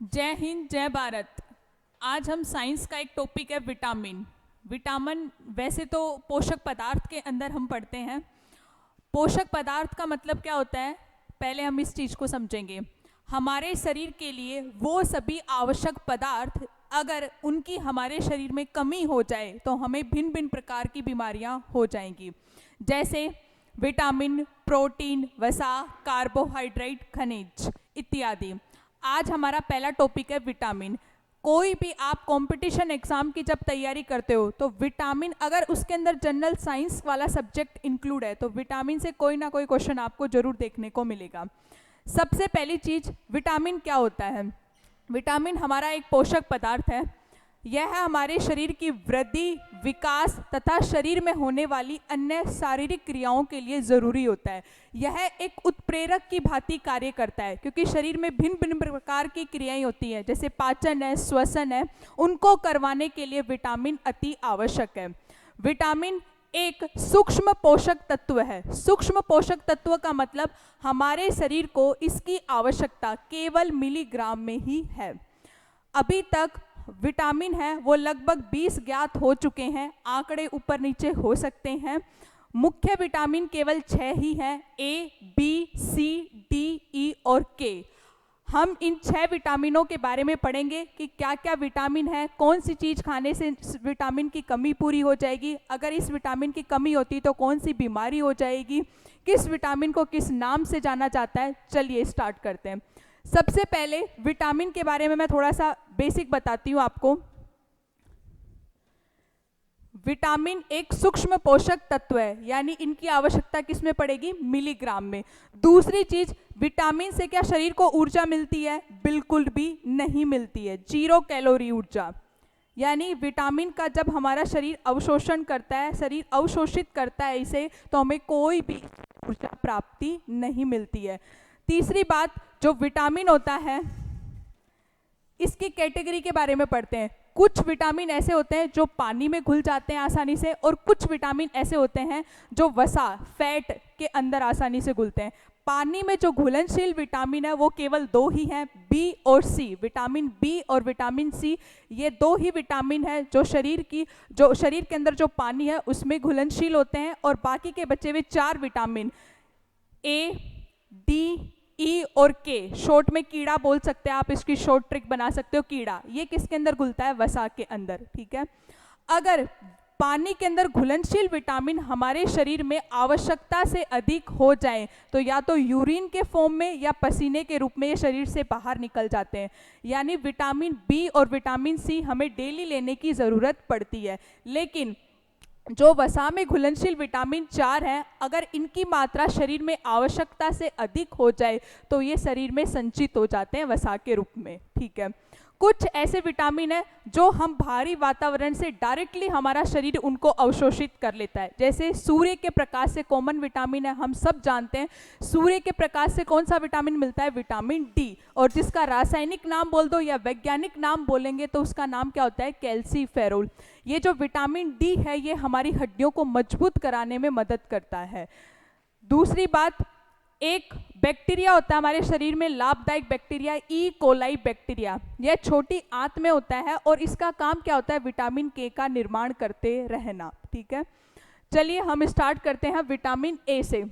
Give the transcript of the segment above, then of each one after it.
जय हिंद, जय भारत। आज हम साइंस का एक टॉपिक है विटामिन। विटामिन वैसे तो पोषक पदार्थ के अंदर हम पढ़ते हैं। पोषक पदार्थ का मतलब क्या होता है, पहले हम इस चीज़ को समझेंगे। हमारे शरीर के लिए वो सभी आवश्यक पदार्थ अगर उनकी हमारे शरीर में कमी हो जाए तो हमें भिन्न भिन्न प्रकार की बीमारियां हो जाएंगी, जैसे विटामिन, प्रोटीन, वसा, कार्बोहाइड्रेट, खनिज इत्यादि। आज हमारा पहला टॉपिक है विटामिन। कोई भी आप कंपटीशन एग्जाम की जब तैयारी करते हो तो विटामिन, अगर उसके अंदर जनरल साइंस वाला सब्जेक्ट इंक्लूड है तो विटामिन से कोई ना कोई क्वेश्चन आपको जरूर देखने को मिलेगा। सबसे पहली चीज, विटामिन क्या होता है। विटामिन हमारा एक पोषक पदार्थ है। यह हमारे शरीर की वृद्धि, विकास तथा शरीर में होने वाली अन्य शारीरिक क्रियाओं के लिए जरूरी होता है। यह एक उत्प्रेरक की भांति कार्य करता है, क्योंकि शरीर में भिन्न भिन्न प्रकार की क्रियाएं होती हैं, जैसे पाचन है, श्वसन है, उनको करवाने के लिए विटामिन अति आवश्यक है। विटामिन एक सूक्ष्म पोषक तत्व है। सूक्ष्म पोषक तत्व का मतलब हमारे शरीर को इसकी आवश्यकता केवल मिलीग्राम में ही है। अभी तक विटामिन है वो लगभग 20 ज्ञात हो चुके हैं, आंकड़े ऊपर नीचे हो सकते हैं। मुख्य विटामिन केवल 6 ही हैं, ए, बी, सी, डी, ई और के। हम इन 6 विटामिनों के बारे में पढ़ेंगे कि क्या क्या विटामिन है, कौन सी चीज़ खाने से विटामिन की कमी पूरी हो जाएगी, अगर इस विटामिन की कमी होती तो कौन सी बीमारी हो जाएगी, किस विटामिन को किस नाम से जाना जाता है। चलिए स्टार्ट करते हैं। सबसे पहले विटामिन के बारे में मैं थोड़ा सा बेसिक बताती हूँ आपको। विटामिन एक सूक्ष्म पोषक तत्व है, यानी इनकी आवश्यकता किस में पड़ेगी, मिलीग्राम में। दूसरी चीज, विटामिन से क्या शरीर को ऊर्जा मिलती है, बिल्कुल भी नहीं मिलती है, 0 कैलोरी ऊर्जा। यानी विटामिन का जब हमारा शरीर अवशोषण करता है, शरीर अवशोषित करता है इसे, तो हमें कोई भी ऊर्जा प्राप्ति नहीं मिलती है। तीसरी बात, जो विटामिन होता है इसकी कैटेगरी के बारे में पढ़ते हैं। कुछ विटामिन ऐसे होते हैं जो पानी में घुल जाते हैं आसानी से, और कुछ विटामिन ऐसे होते हैं जो वसा, फैट के अंदर आसानी से घुलते हैं। पानी में जो घुलनशील विटामिन है वो केवल 2 ही हैं, बी और सी। विटामिन बी और विटामिन सी, ये 2 ही विटामिन है जो शरीर के अंदर जो पानी है उसमें घुलनशील होते हैं। और बाकी के बचे हुए 4 विटामिन ए, डी, ई और के, शॉर्ट में कीड़ा बोल सकते हैं आप, इसकी शॉर्ट ट्रिक बना सकते हो कीड़ा, ये किसके अंदर घुलता है, वसा के अंदर। ठीक है, अगर पानी के अंदर घुलनशील विटामिन हमारे शरीर में आवश्यकता से अधिक हो जाए तो या तो यूरिन के फॉर्म में या पसीने के रूप में ये शरीर से बाहर निकल जाते हैं। यानी विटामिन बी और विटामिन सी हमें डेली लेने की ज़रूरत पड़ती है। लेकिन जो वसा में घुलनशील विटामिन 4 है, अगर इनकी मात्रा शरीर में आवश्यकता से अधिक हो जाए तो ये शरीर में संचित हो जाते हैं वसा के रूप में। ठीक है, कुछ ऐसे विटामिन है जो हम बाहरी वातावरण से डायरेक्टली हमारा शरीर उनको अवशोषित कर लेता है, जैसे सूर्य के प्रकाश से कॉमन विटामिन है, हम सब जानते हैं। सूर्य के प्रकाश से कौन सा विटामिन मिलता है, विटामिन डी, और जिसका रासायनिक नाम बोल दो या वैज्ञानिक नाम बोलेंगे तो उसका नाम क्या होता है, कैल्सीफेरोल। ये जो विटामिन डी है ये हमारी हड्डियों को मजबूत कराने में मदद करता है। दूसरी बात, एक बैक्टीरिया होता है हमारे शरीर में, लाभदायक बैक्टीरिया, ई कोलाई बैक्टीरिया। यह छोटी आंत में होता है और इसका काम क्या होता है, विटामिन के का निर्माण करते रहना। ठीक है, चलिए हम स्टार्ट करते हैं विटामिन ए से।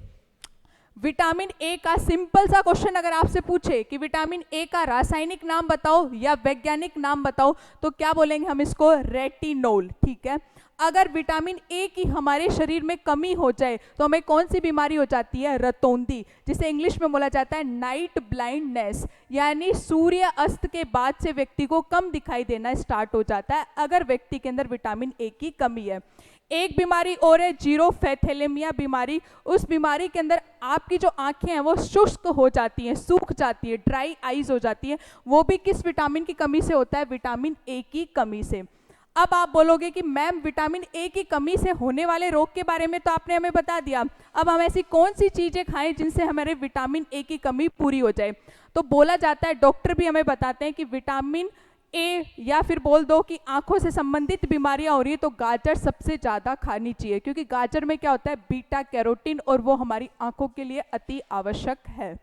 विटामिन ए का सिंपल सा क्वेश्चन अगर आपसे पूछे कि विटामिन ए का रासायनिक नाम बताओ या वैज्ञानिक नाम बताओ तो क्या बोलेंगे हम इसको, रेटिनोल। ठीक है, अगर विटामिन ए की हमारे शरीर में कमी हो जाए तो हमें कौन सी बीमारी हो जाती है, रतौंधी, जिसे इंग्लिश में बोला जाता है नाइट ब्लाइंडनेस। यानी सूर्य अस्त के बाद से व्यक्ति को कम दिखाई देना स्टार्ट हो जाता है अगर व्यक्ति के अंदर विटामिन ए की कमी है। एक बीमारी और है जीरोफेथेलेमिया बीमारी। उस बीमारी के अंदर आपकी जो आंखें हैं वो शुष्क हो जाती हैं, सूख जाती है, ड्राई आईज हो जाती है। वो भी किस विटामिन की कमी से होता है, विटामिन ए की कमी से। अब आप बोलोगे कि मैम विटामिन ए की कमी से होने वाले रोग के बारे में तो आपने हमें बता दिया, अब हम ऐसी कौन सी चीजें खाएं जिनसे हमारे विटामिन ए की कमी पूरी हो जाए। तो बोला जाता है, डॉक्टर भी हमें बताते हैं कि विटामिन ए, या फिर बोल दो कि आंखों से संबंधित बीमारियां हो रही है तो गाजर सबसे ज़्यादा खानी चाहिए, क्योंकि गाजर में क्या होता है, बीटा कैरोटीन, और वो हमारी आंखों के लिए अति आवश्यक है।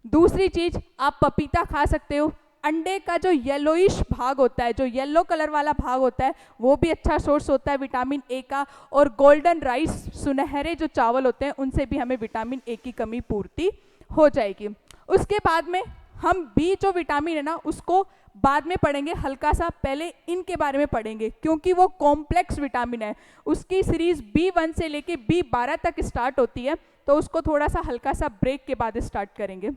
दूसरी चीज, आप पपीता खा सकते हो, अंडे का जो येलोइश भाग होता है, जो येलो कलर वाला भाग होता है, वो भी अच्छा सोर्स होता है विटामिन ए का। और गोल्डन राइस, सुनहरे जो चावल होते हैं, उनसे भी हमें विटामिन ए की कमी पूर्ति हो जाएगी। उसके बाद में हम बी जो विटामिन है ना, उसको बाद में पढ़ेंगे हल्का सा, पहले इनके बारे में पढ़ेंगे क्योंकि वो कॉम्प्लेक्स विटामिन है। उसकी सीरीज B1 से लेके B12 तक स्टार्ट होती है, तो उसको थोड़ा सा हल्का सा ब्रेक के बाद स्टार्ट करेंगे।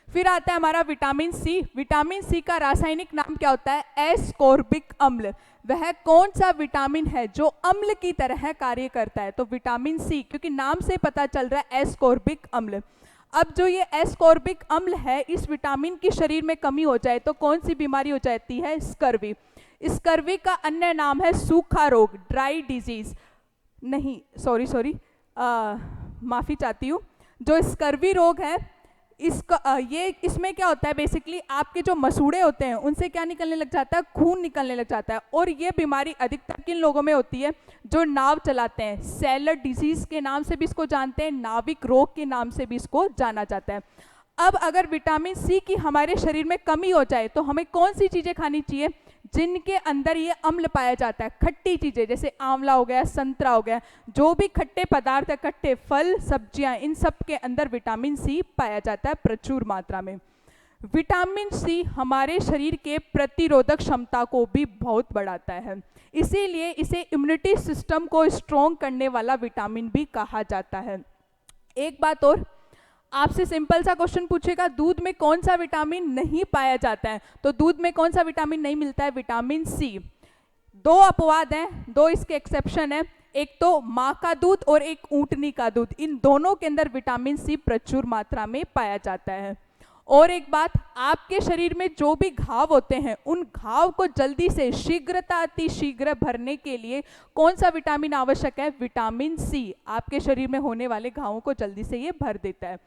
फिर आता है हमारा विटामिन सी। विटामिन सी का रासायनिक नाम क्या होता है? एस्कॉर्बिक अम्ल। वह कौन सा विटामिन है जो अम्ल की तरह कार्य करता है? तो विटामिन सी, क्योंकि नाम से पता चल रहा है एस्कॉर्बिक अम्ल। अब जो ये एस्कॉर्बिक अम्ल है, इस विटामिन की शरीर में कमी हो जाए तो कौन सी बीमारी हो जाती है? स्कर्वी। स्कर्वी का अन्य नाम है सूखा रोग, ड्राई डिजीज। नहीं, सॉरी, माफी चाहती हूँ। जो स्कर्वी रोग है, इसमें क्या होता है, बेसिकली आपके जो मसूड़े होते हैं उनसे क्या निकलने लग जाता है? खून निकलने लग जाता है। और ये बीमारी अधिकतर किन लोगों में होती है? जो नाव चलाते हैं। सैलर डिजीज के नाम से भी इसको जानते हैं, नाविक रोग के नाम से भी इसको जाना जाता है। अब अगर विटामिन सी की हमारे शरीर में कमी हो जाए तो हमें कौन सी चीजें खानी चाहिए जिनके अंदर ये अम्ल पाया जाता है? खट्टी चीजें, जैसे आंवला हो गया, संतरा हो गया, जो भी खट्टे पदार्थ है, खट्टे फल, सब्जियां, इन सब के अंदर विटामिन सी पाया जाता है प्रचुर मात्रा में। विटामिन सी हमारे शरीर के प्रतिरोधक क्षमता को भी बहुत बढ़ाता है, इसीलिए इसे इम्यूनिटी सिस्टम को स्ट्रॉन्ग करने वाला विटामिन भी कहा जाता है। एक बात और, आपसे सिंपल सा क्वेश्चन पूछेगा, दूध में कौन सा विटामिन नहीं पाया जाता है? तो दूध में कौन सा विटामिन नहीं मिलता है? Vitamin C. दो अपवाद हैं, दो इसके एक्सेप्शन है। एक तो माँ का दूध और एक ऊंटनी का दूध, इन दोनों के अंदर विटामिन सी प्रचुर मात्रा में पाया जाता है। और एक बात, आपके शरीर में जो भी घाव होते हैं, उन घाव को जल्दी से शीघ्रता अति शीघ्र भरने के लिए कौन सा विटामिन आवश्यक है? Vitamin C. आपके शरीर में होने वाले घावों को जल्दी से ये भर देता है।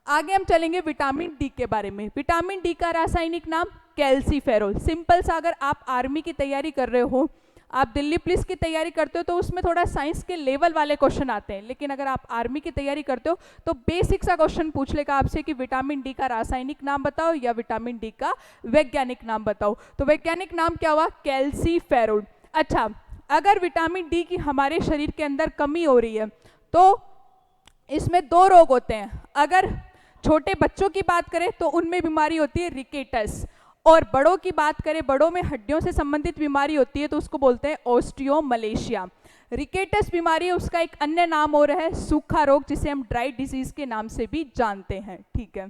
आगे हम चलेंगे विटामिन डी के बारे में। विटामिन डी का रासायनिक नाम कैल्सीफेरोल। सिंपल सा, अगर आप आर्मी की तैयारी कर रहे हो, आप दिल्ली पुलिस की तैयारी करते हो, तो उसमें थोड़ा साइंस के लेवल वाले क्वेश्चन आते हैं। लेकिन अगर आप आर्मी की तैयारी करते हो तो बेसिक सा क्वेश्चन पूछ लेगा आपसे कि विटामिन डी का रासायनिक नाम बताओ या विटामिन डी का वैज्ञानिक नाम बताओ। तो वैज्ञानिक नाम क्या हुआ? कैल्सीफेरोल। अच्छा, अगर विटामिन डी की हमारे शरीर के अंदर कमी हो रही है तो इसमें दो रोग होते हैं। अगर छोटे बच्चों की बात करें तो उनमें बीमारी होती है रिकेटस, और बड़ों की बात करें, बड़ों में हड्डियों से संबंधित बीमारी होती है तो उसको बोलते हैं ऑस्टियोमलेशिया। रिकेटस बीमारी है, उसका एक अन्य नाम और है सूखा रोग, जिसे हम ड्राई डिजीज के नाम से भी जानते हैं। ठीक है,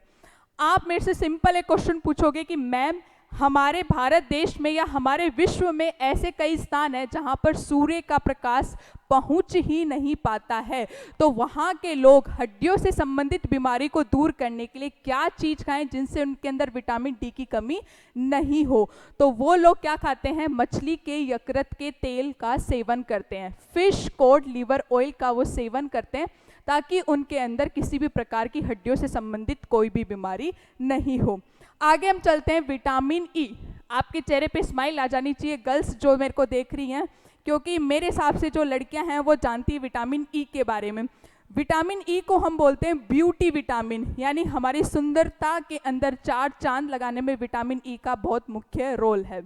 आप मेरे से सिंपल एक क्वेश्चन पूछोगे कि मैम, हमारे भारत देश में या हमारे विश्व में ऐसे कई स्थान हैं जहां पर सूर्य का प्रकाश पहुंच ही नहीं पाता है, तो वहां के लोग हड्डियों से संबंधित बीमारी को दूर करने के लिए क्या चीज खाएं जिनसे उनके अंदर विटामिन डी की कमी नहीं हो? तो वो लोग क्या खाते हैं? मछली के यकृत के तेल का सेवन करते हैं, फिश कोड लिवर ऑयल का वो सेवन करते हैं, ताकि उनके अंदर किसी भी प्रकार की हड्डियों से संबंधित कोई भी बीमारी नहीं हो। आगे हम चलते हैं विटामिन ई। आपके चेहरे पे स्माइल आ जानी चाहिए गर्ल्स जो मेरे को देख रही हैं, क्योंकि मेरे हिसाब से जो लड़कियां हैं वो जानती है विटामिन ई के बारे में। विटामिन ई को हम बोलते हैं ब्यूटी विटामिन, यानी हमारी सुंदरता के अंदर चार चांद लगाने में विटामिन ई का बहुत मुख्य रोल है।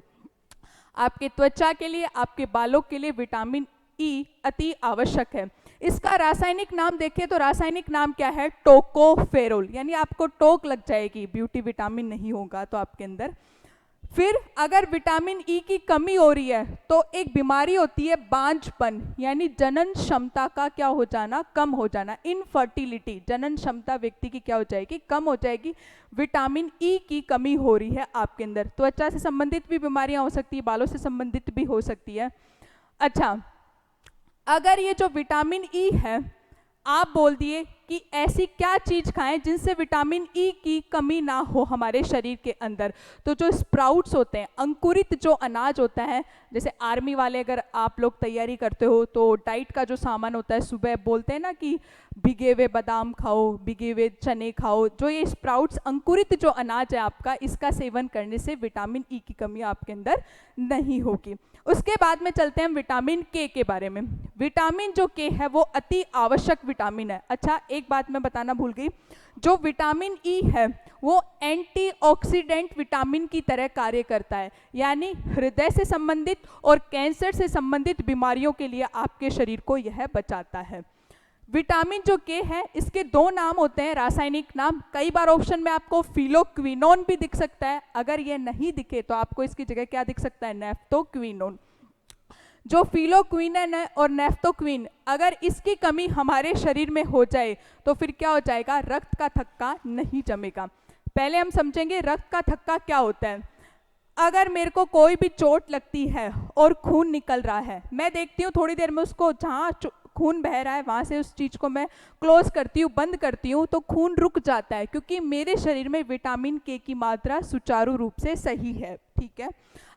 आपके त्वचा के लिए, आपके बालों के लिए विटामिन ई अति आवश्यक है। इसका रासायनिक नाम देखें तो रासायनिक नाम क्या है? टोकोफेरोल, यानी आपको टोक लग जाएगी, ब्यूटी विटामिन नहीं होगा तो आपके अंदर। फिर अगर विटामिन ई की कमी हो रही है तो एक बीमारी होती है बांझपन, यानी जनन क्षमता का क्या हो जाना? कम हो जाना, इनफर्टिलिटी। जनन क्षमता व्यक्ति की क्या हो जाएगी? कम हो जाएगी। विटामिन ई की कमी हो रही है आपके अंदर। त्वचा से संबंधित भी बीमारियां हो सकती है, बालों से संबंधित भी हो सकती है। अच्छा, अगर ये जो विटामिन ई है, आप बोल दिए कि ऐसी क्या चीज खाएं जिनसे विटामिन ई की कमी ना हो हमारे शरीर के अंदर, तो जो स्प्राउट्स होते हैं, अंकुरित जो अनाज होता है, जैसे आर्मी वाले अगर आप लोग तैयारी करते हो तो डाइट का जो सामान होता है, सुबह बोलते हैं ना कि भिगे हुए बादाम खाओ, भिगे हुए चने खाओ, जो ये स्प्राउट्स अंकुरित जो अनाज है आपका, इसका सेवन करने से विटामिन ई की कमी आपके अंदर नहीं होगी। उसके बाद में चलते हैं विटामिन के बारे में। विटामिन जो के है वो अति आवश्यक विटामिन है। अच्छा, एक बात मैं बताना भूल गई, जो विटामिन ई है वो एंटीऑक्सीडेंट विटामिन की तरह कार्य करता है, यानी हृदय से संबंधित और कैंसर से संबंधित बीमारियों के लिए आपके शरीर को यह बचाता है। विटामिन जो के है, इसके दो नाम होते हैं रासायनिक नाम। कई बार ऑप्शन में आपको फिलोक्विनोन भी दिख सकता है, अगर ये नहीं दिखे तो आपको इसकी जगह क्या दिख सकता है, नेफ्थोक्विनोन। जो फिलोक्विनन है और नेफ्थोक्विन, अगर इसकी कमी हमारे शरीर में हो जाए तो फिर क्या हो जाएगा, रक्त का थक्का नहीं जमेगा। पहले हम समझेंगे रक्त का थक्का क्या होता है। अगर मेरे को कोई भी चोट लगती है और खून निकल रहा है, मैं देखती हूँ थोड़ी देर में उसको, जहाँ खून बह रहा है वहाँ से उस चीज़ को मैं क्लोज करती हूँ, बंद करती हूँ, तो खून रुक जाता है, क्योंकि मेरे शरीर में विटामिन के की मात्रा सुचारू रूप से सही है। ठीक है,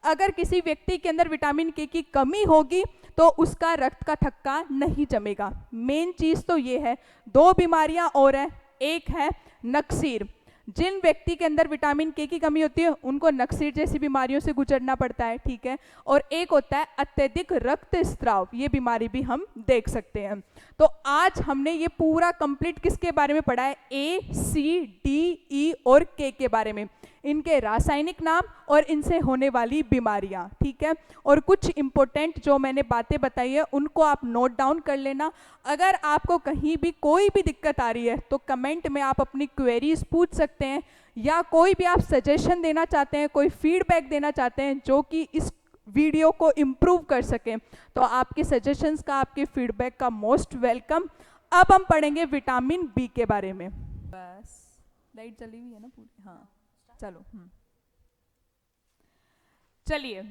अगर किसी व्यक्ति के अंदर विटामिन के की कमी होगी तो उसका रक्त का थक्का नहीं जमेगा। मेन चीज़ तो ये है। दो बीमारियां और हैं, एक है नक्सीर। जिन व्यक्ति के अंदर विटामिन के की कमी होती है उनको नक्सीर जैसी बीमारियों से गुजरना पड़ता है। ठीक है, और एक होता है अत्यधिक रक्तस्राव, ये बीमारी भी हम देख सकते हैं। तो आज हमने ये पूरा कंप्लीट किसके बारे में पढ़ा है, ए सी डी ई और के बारे में, इनके रासायनिक नाम और इनसे होने वाली बीमारियां। ठीक है, और कुछ इंपॉर्टेंट जो मैंने बातें बताई है उनको आप नोट डाउन कर लेना। अगर आपको कहीं भी कोई भी दिक्कत आ रही है तो कमेंट में आप अपनी क्वेरीज पूछ सकते हैं, या कोई भी आप सजेशन देना चाहते हैं, कोई फीडबैक देना चाहते हैं जो कि इस वीडियो को इम्प्रूव कर सकें, तो आपके सजेशंस का, आपके फीडबैक का मोस्ट वेलकम। अब हम पढ़ेंगे विटामिन बी के बारे में। बस लाइट जली हुई है ना पूरी, हाँ चलो। चलिए,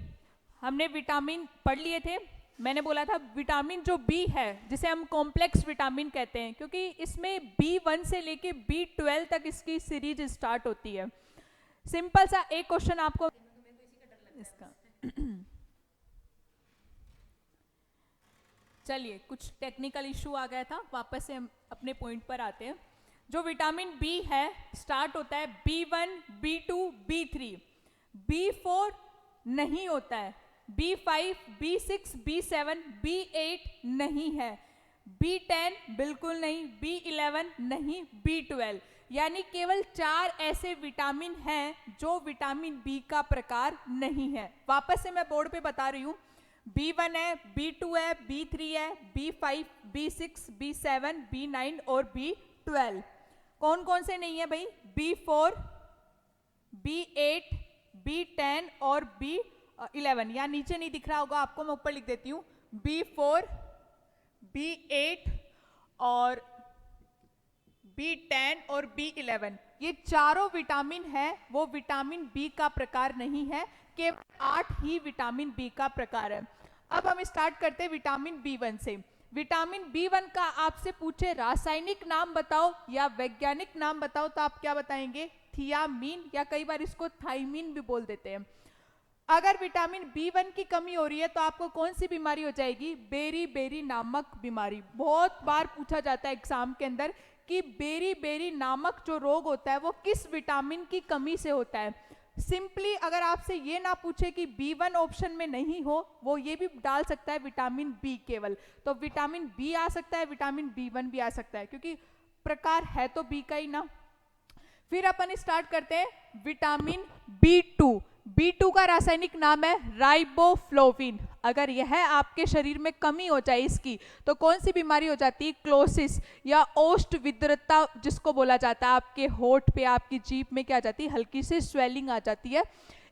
हमने विटामिन पढ़ लिए थे। मैंने बोला था विटामिन जो बी है, जिसे हम कॉम्प्लेक्स विटामिन कहते हैं, क्योंकि इसमें B1 से लेके B12 तक इसकी सीरीज स्टार्ट होती है। सिंपल सा एक क्वेश्चन आपको इसका चलिए, कुछ टेक्निकल इशू आ गया था, वापस से हम अपने पॉइंट पर आते हैं। जो विटामिन बी है स्टार्ट होता है B1, B2, B3, B4 नहीं होता है, B5, B6, B7, B8 नहीं है, B10 बिल्कुल नहीं, B11 नहीं, B12, यानी केवल 4 ऐसे विटामिन हैं जो विटामिन बी का प्रकार नहीं है। वापस से मैं बोर्ड पे बता रही हूँ, B1 है, B2 है, B3 है, B5, B6, B7, B9 और B12। कौन कौन से नहीं है भाई, B4, B8, B10 और B11। यहाँ नीचे नहीं दिख रहा होगा आपको, मैं ऊपर लिख देती हूँ, B4, B8 और B10 और B11, ये चारों विटामिन है वो विटामिन बी का प्रकार नहीं है, केवल 8 ही विटामिन बी का प्रकार है। अब हम स्टार्ट करते हैं विटामिन B1 से। विटामिन B1 का आपसे पूछे रासायनिक नाम बताओ या वैज्ञानिक नाम बताओ तो आप क्या बताएंगे, थियामीन, या कई बार इसको थाइमीन भी बोल देते हैं। अगर विटामिन B1 की कमी हो रही है तो आपको कौन सी बीमारी हो जाएगी, बेरी बेरी नामक बीमारी। बहुत बार पूछा जाता है एग्जाम के अंदर कि बेरी बेरी नामक जो रोग होता है वो किस विटामिन की कमी से होता है। सिंपली अगर आपसे ये ना पूछे कि B1 ऑप्शन में नहीं हो, वो ये भी डाल सकता है विटामिन बी केवल, तो विटामिन बी आ सकता है, विटामिन B1 भी आ सकता है, क्योंकि प्रकार है तो बी का ही ना। फिर अपन स्टार्ट करते हैं विटामिन B2। B2 का रासायनिक नाम है राइबोफ्लोविन। अगर यह आपके शरीर में कमी हो जाए इसकी तो कौन सी बीमारी हो जाती है, क्लोसिस या ओष्ठ विद्रता जिसको बोला जाता है। आपके होठ पे, आपकी जीभ में क्या आ जाती है, हल्की सी स्वेलिंग आ जाती है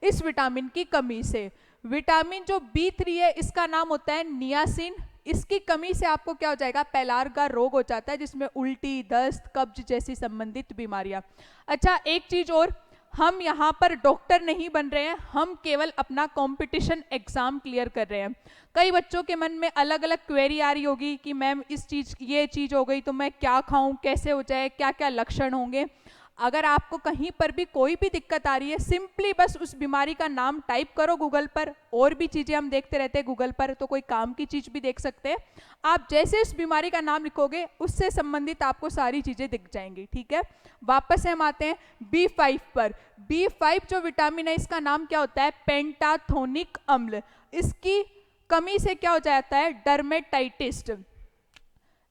इस विटामिन की कमी से। विटामिन जो B3 है इसका नाम होता है नियासिन। इसकी कमी से आपको क्या हो जाएगा, पैलार का रोग हो जाता है, जिसमें उल्टी, दस्त, कब्ज जैसी संबंधित बीमारियां। अच्छा, एक चीज और, हम यहाँ पर डॉक्टर नहीं बन रहे हैं, हम केवल अपना कंपटीशन एग्जाम क्लियर कर रहे हैं। कई बच्चों के मन में अलग अलग क्वेरी आ रही होगी कि मैम इस चीज, ये चीज हो गई तो मैं क्या खाऊं, कैसे हो जाए, क्या क्या लक्षण होंगे। अगर आपको कहीं पर भी कोई भी दिक्कत आ रही है, सिंपली बस उस बीमारी का नाम टाइप करो गूगल पर। और भी चीजें हम देखते रहते हैं गूगल पर, तो कोई काम की चीज भी देख सकते हैं आप। जैसे उस बीमारी का नाम लिखोगे उससे संबंधित आपको सारी चीजें दिख जाएंगी। ठीक है, वापस से हम आते हैं B5 पर। B5 जो विटामिन है इसका नाम क्या होता है, पेंटाथोनिक अम्ल। इसकी कमी से क्या हो जाता है, डर्मेटाइटिस।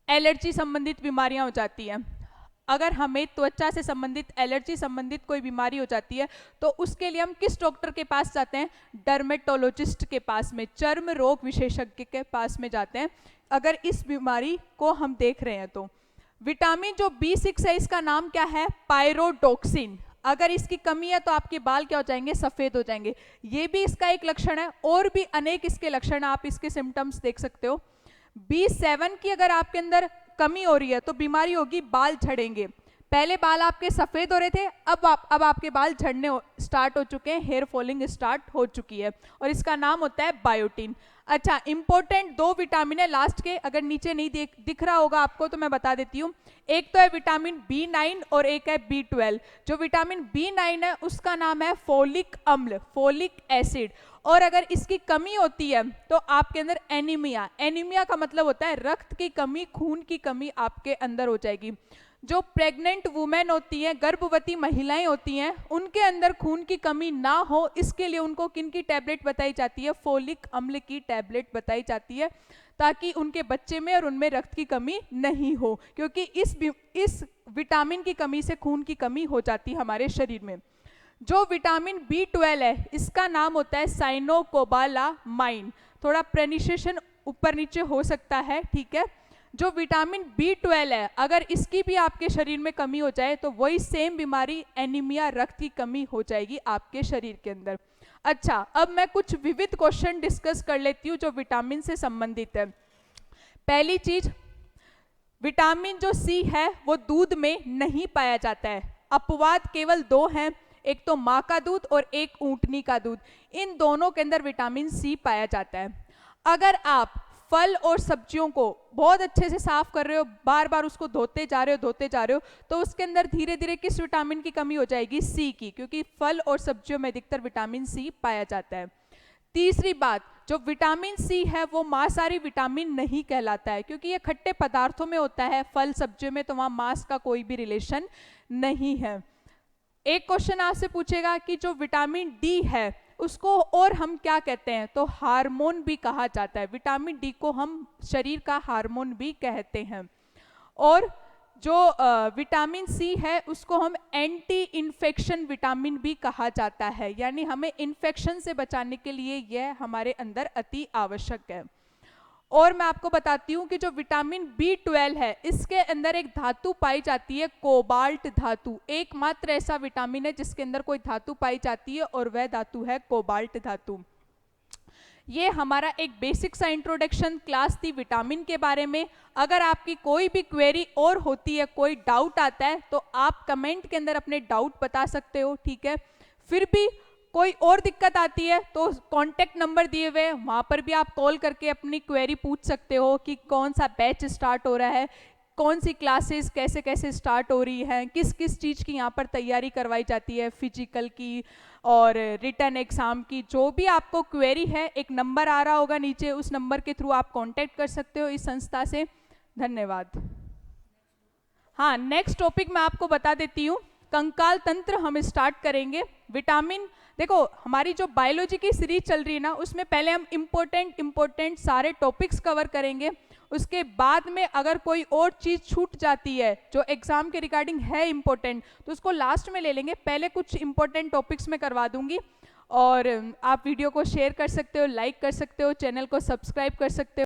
एलर्जी संबंधित बीमारियां हो जाती हैं। अगर हमें त्वचा से संबंधित एलर्जी संबंधित कोई बीमारी हो जाती है तो उसके लिए हम किस डॉक्टर के पास जाते हैं? डर्मेटोलॉजिस्ट के पास में, चर्म रोग विशेषज्ञ के पास में जाते हैं अगर इस बीमारी को हम देख रहे हैं तो। विटामिन जो B6 है इसका नाम क्या है? पायरोडोक्सिन। अगर इसकी कमी है तो आपके बाल क्या हो जाएंगे? सफेद हो जाएंगे। ये भी इसका एक लक्षण है, और भी अनेक इसके लक्षण, आप इसके सिम्टम्स देख सकते हो। B7 की अगर आपके अंदर कमी हो रही है तो बीमारी होगी बाल झड़ेंगे। पहले बाल आपके सफेद हो रहे थे, अब आपके बाल झड़ने स्टार्ट हो चुके हैं, हेयर फॉलिंग स्टार्ट हो चुकी है, और इसका नाम होता है बायोटिन। अच्छा, इंपॉर्टेंट 2 विटामिन है लास्ट के, अगर नीचे नहीं दिख रहा होगा आपको तो मैं बता देती हूँ। एक तो है विटामिन B9 और एक है B12। जो विटामिन B9 है उसका नाम है फोलिक अम्ल, फोलिक एसिड, और अगर इसकी कमी होती है तो आपके अंदर एनीमिया, एनीमिया का मतलब होता है रक्त की कमी, खून की कमी आपके अंदर हो जाएगी। जो प्रेग्नेंट वुमेन होती हैं, गर्भवती महिलाएं होती हैं, उनके अंदर खून की कमी ना हो इसके लिए उनको किन की टैबलेट बताई जाती है? फोलिक अम्ल की टैबलेट बताई जाती है, ताकि उनके बच्चे में और उनमें रक्त की कमी नहीं हो, क्योंकि इस विटामिन की कमी से खून की कमी हो जाती है हमारे शरीर में। जो विटामिन B12 है इसका नाम होता है साइनोकोबालामाइन, थोड़ा प्रोनाउंसिएशन ऊपर नीचे हो सकता है, ठीक है। जो विटामिन B12 है अगर इसकी भी आपके शरीर में कमी हो जाए तो वही सेम बीमारी एनीमिया, रक्त की कमी हो जाएगी आपके शरीर के अंदर। अच्छा, अब मैं कुछ विविध क्वेश्चन डिस्कस कर लेती हूँ जो विटामिन से संबंधित है। पहली चीज, विटामिन जो C है वो दूध में नहीं पाया जाता है। अपवाद केवल 2 हैं, एक तो माँ का दूध और एक ऊंटनी का दूध, इन दोनों के अंदर विटामिन C पाया जाता है। अगर आप फल और सब्जियों को बहुत अच्छे से साफ कर रहे हो, बार बार उसको धोते जा रहे हो तो उसके अंदर धीरे धीरे किस विटामिन की कमी हो जाएगी? C की, क्योंकि फल और सब्जियों में अधिकतर विटामिन C पाया जाता है। तीसरी बात, जो विटामिन C है वो मांसाहारी विटामिन नहीं कहलाता है, क्योंकि ये खट्टे पदार्थों में होता है, फल सब्जियों में तो वहां मांस का कोई भी रिलेशन नहीं है। एक क्वेश्चन आपसे पूछेगा कि जो विटामिन D है उसको और हम क्या कहते हैं? तो हार्मोन भी कहा जाता है। विटामिन D को हम शरीर का हार्मोन भी कहते हैं। और जो विटामिन C है उसको हम एंटी इन्फेक्शन विटामिन भी कहा जाता है, यानी हमें इन्फेक्शन से बचाने के लिए यह हमारे अंदर अति आवश्यक है। और मैं आपको बताती हूँ कि जो विटामिन B12 है इसके अंदर एक धातु पाई जाती है, कोबाल्ट धातु। एकमात्र ऐसा विटामिन है जिसके अंदर कोई धातु पाई जाती है और वह धातु है कोबाल्ट धातु। ये हमारा एक बेसिक सा इंट्रोडक्शन क्लास थी विटामिन के बारे में। अगर आपकी कोई भी क्वेरी और होती है, कोई डाउट आता है तो आप कमेंट के अंदर अपने डाउट बता सकते हो, ठीक है। फिर भी कोई और दिक्कत आती है तो कॉन्टेक्ट नंबर दिए हुए हैं, वहाँ पर भी आप कॉल करके अपनी क्वेरी पूछ सकते हो कि कौन सा बैच स्टार्ट हो रहा है, कौन सी क्लासेस कैसे कैसे स्टार्ट हो रही हैं, किस किस चीज़ की यहाँ पर तैयारी करवाई जाती है, फिजिकल की और रिटन एग्जाम की। जो भी आपको क्वेरी है, एक नंबर आ रहा होगा नीचे, उस नंबर के थ्रू आप कांटेक्ट कर सकते हो इस संस्था से। धन्यवाद। हाँ, नेक्स्ट टॉपिक मैं आपको बता देती हूँ, कंकाल तंत्र हम स्टार्ट करेंगे। विटामिन, देखो हमारी जो बायोलॉजी की सीरीज चल रही है ना, उसमें पहले हम इम्पोर्टेंट सारे टॉपिक्स कवर करेंगे। उसके बाद में अगर कोई और चीज़ छूट जाती है जो एग्जाम के रिगार्डिंग है इम्पोर्टेंट, तो उसको लास्ट में ले लेंगे। पहले कुछ इम्पोर्टेंट टॉपिक्स में करवा दूंगी, और आप वीडियो को शेयर कर सकते हो, लाइक कर सकते हो, चैनल को सब्सक्राइब कर सकते हो।